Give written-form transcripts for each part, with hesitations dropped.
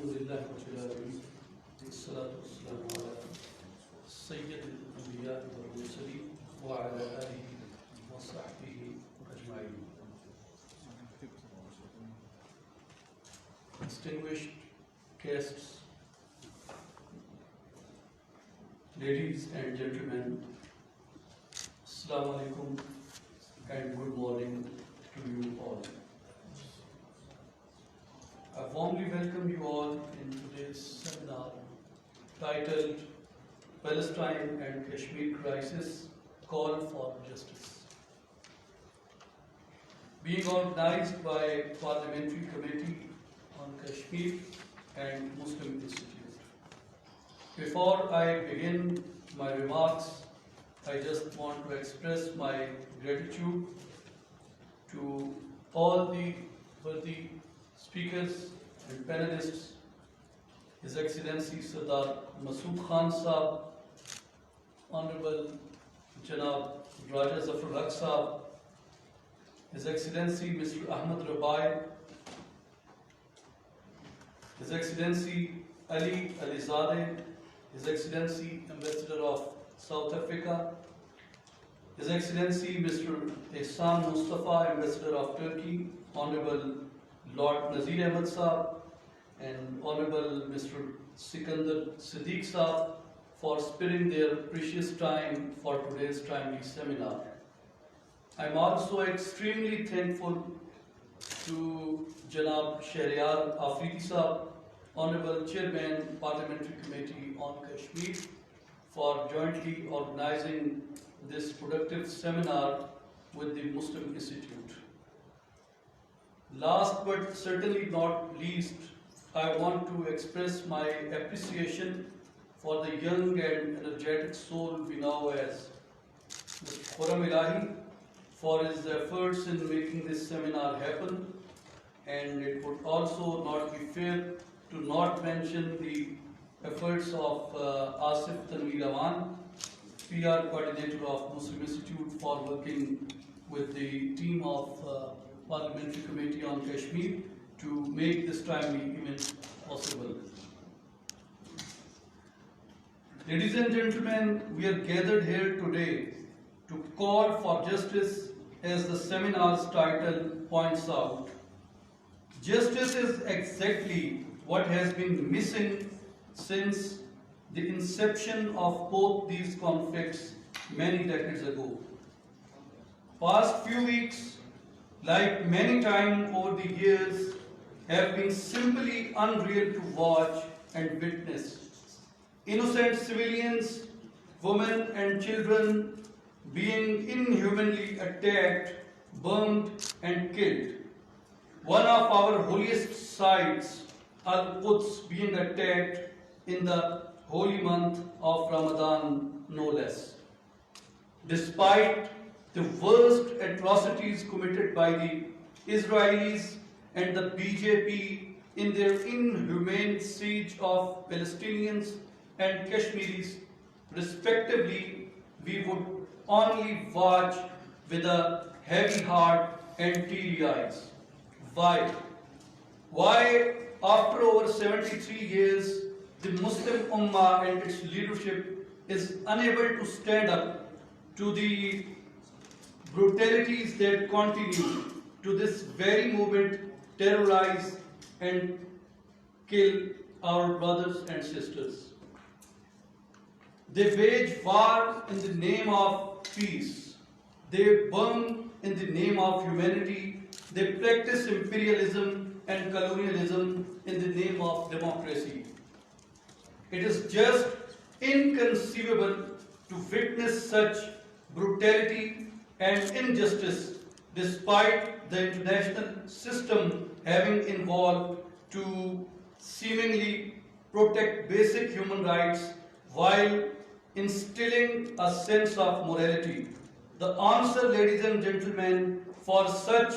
لله رب العالمين والصلاة والسلام على سيد الأنبياء والمرسلين وعلى آله وصحبه أجمعين. Distinguished guests, ladies and gentlemen, Assalamu alaikum and good morning to you all. I warmly welcome you all in today's seminar titled Palestine and Kashmir Crisis, Call for Justice, being organized by Parliamentary Committee on Kashmir and Muslim Institute. Before I begin my remarks, I just want to express my gratitude to all the worthy speakers and panelists, His Excellency Sardar Masood Khan Sahab, Honorable Janab Raja Zafar Haq Sahab, His Excellency Mr. Ahmad Rabai, His Excellency Ali Alizadeh, His Excellency Ambassador of South Africa, His Excellency Mr. Ehsan Mustafa, Ambassador of Turkey, Honorable Lord Nazir Ahmad Sahab, and Honorable Mr. Sikandar Siddiq Sahab for sparing their precious time for today's timely seminar. I am also extremely thankful to Janab Shahriyar Afridi Sahab, Honorable Chairman Parliamentary Committee on Kashmir, for jointly organizing this productive seminar with the Muslim Institute. Last but certainly not least, I want to express my appreciation for the young and energetic soul we know as Mr. Khurram Ilahi for his efforts in making this seminar happen, and it would also not be fair to not mention the efforts of Asif Tanveer Awan, PR coordinator of Muslim Institute, for working with the team of Parliamentary Committee on Kashmir to make this timely event possible. Ladies and gentlemen, we are gathered here today to call for justice, as the seminar's title points out. Justice is exactly what has been missing since the inception of both these conflicts many decades ago. Past few weeks, like many times over the years, have been simply unreal to watch and witness. Innocent civilians, women and children being inhumanly attacked, burned and killed. One of our holiest sites, Al-Quds, being attacked in the holy month of Ramadan, no less. Despite the worst atrocities committed by the Israelis and the BJP in their inhumane siege of Palestinians and Kashmiris, respectively, we would only watch with a heavy heart and teary eyes. Why? Why, after over 73 years, the Muslim Ummah and its leadership is unable to stand up to the brutalities that continue to this very moment terrorize and kill our brothers and sisters? They wage war in the name of peace. They burn in the name of humanity. They practice imperialism and colonialism in the name of democracy. It is just inconceivable to witness such brutality and injustice despite the international system having involved to seemingly protect basic human rights while instilling a sense of morality. The answer, ladies and gentlemen, for such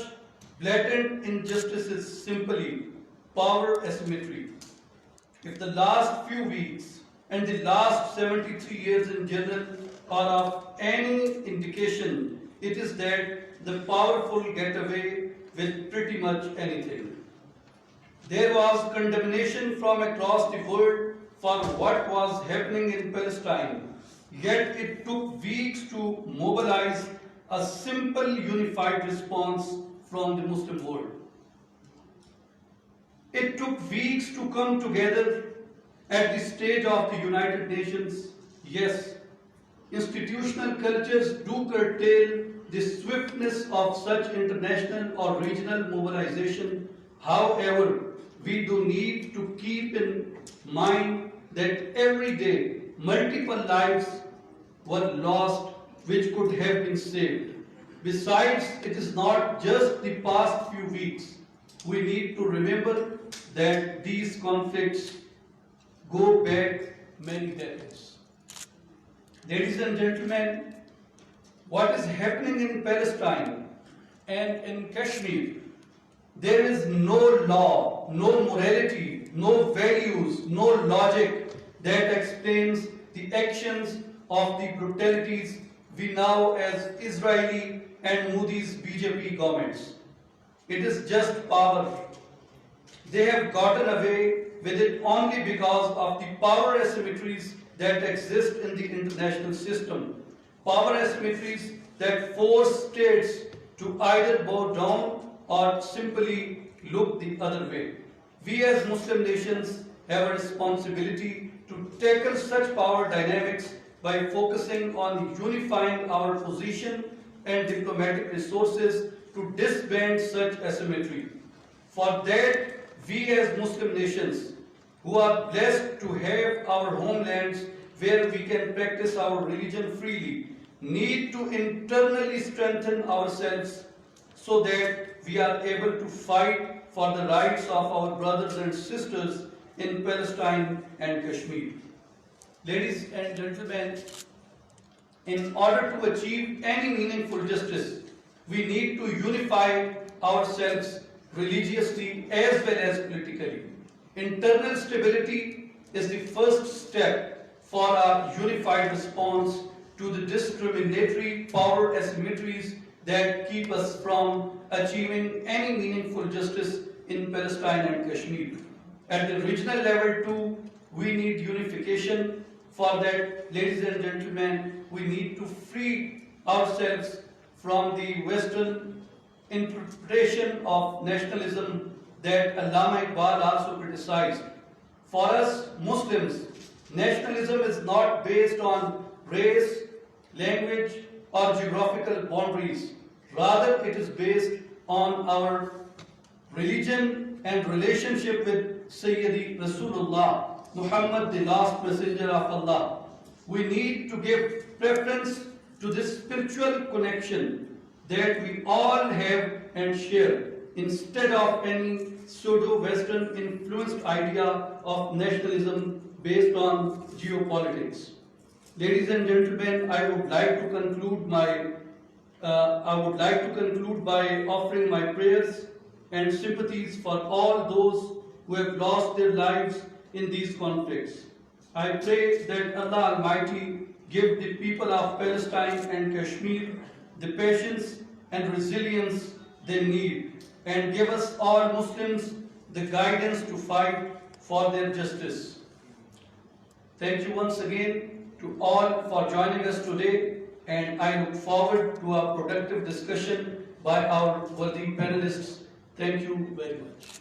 blatant injustice is simply power asymmetry. If the last few weeks and the last 73 years in general are of any indication, it is that the powerful get away with pretty much anything. There was condemnation from across the world for what was happening in Palestine, yet it took weeks to mobilize a simple unified response from the Muslim world. It took weeks to come together at the stage of the United Nations. Yes, institutional cultures do curtail the swiftness of such international or regional mobilization. However, we do need to keep in mind that every day multiple lives were lost which could have been saved. Besides, it is not just the past few weeks. We need to remember that these conflicts go back many decades. Ladies and gentlemen, what is happening in Palestine and in Kashmir, there is no law, no morality, no values, no logic that explains the actions of the brutalities we know as Israeli and Modi's BJP governments. It is just power. They have gotten away with it only because of the power asymmetries that exist in the international system. Power asymmetries that force states to either bow down or simply look the other way. We as Muslim nations have a responsibility to tackle such power dynamics by focusing on unifying our position and diplomatic resources to disband such asymmetry. For that, we as Muslim nations, who are blessed to have our homelands where we can practice our religion freely, need to internally strengthen ourselves so that we are able to fight for the rights of our brothers and sisters in Palestine and Kashmir. Ladies and gentlemen, in order to achieve any meaningful justice, we need to unify ourselves religiously as well as politically. Internal stability is the first step for a unified response to the discriminatory power asymmetries that keep us from achieving any meaningful justice in Palestine and Kashmir. At the regional level too, we need unification. For that, ladies and gentlemen, we need to free ourselves from the Western interpretation of nationalism that Allama Iqbal also criticized. For us Muslims, nationalism is not based on race, language, or geographical boundaries. Rather, it is based on our religion and relationship with Sayyidi Rasulullah, Muhammad, the last messenger of Allah. We need to give preference to this spiritual connection that we all have and share, instead of any pseudo-Western influenced idea of nationalism based on geopolitics. Ladies and gentlemen, I would like to conclude by offering my prayers and sympathies for all those who have lost their lives in these conflicts. I pray that Allah Almighty give the people of Palestine and Kashmir the patience and resilience they need, and give us all Muslims the guidance to fight for their justice. Thank you once again to all for joining us today, and I look forward to a productive discussion by our worthy panelists. Thank you very much.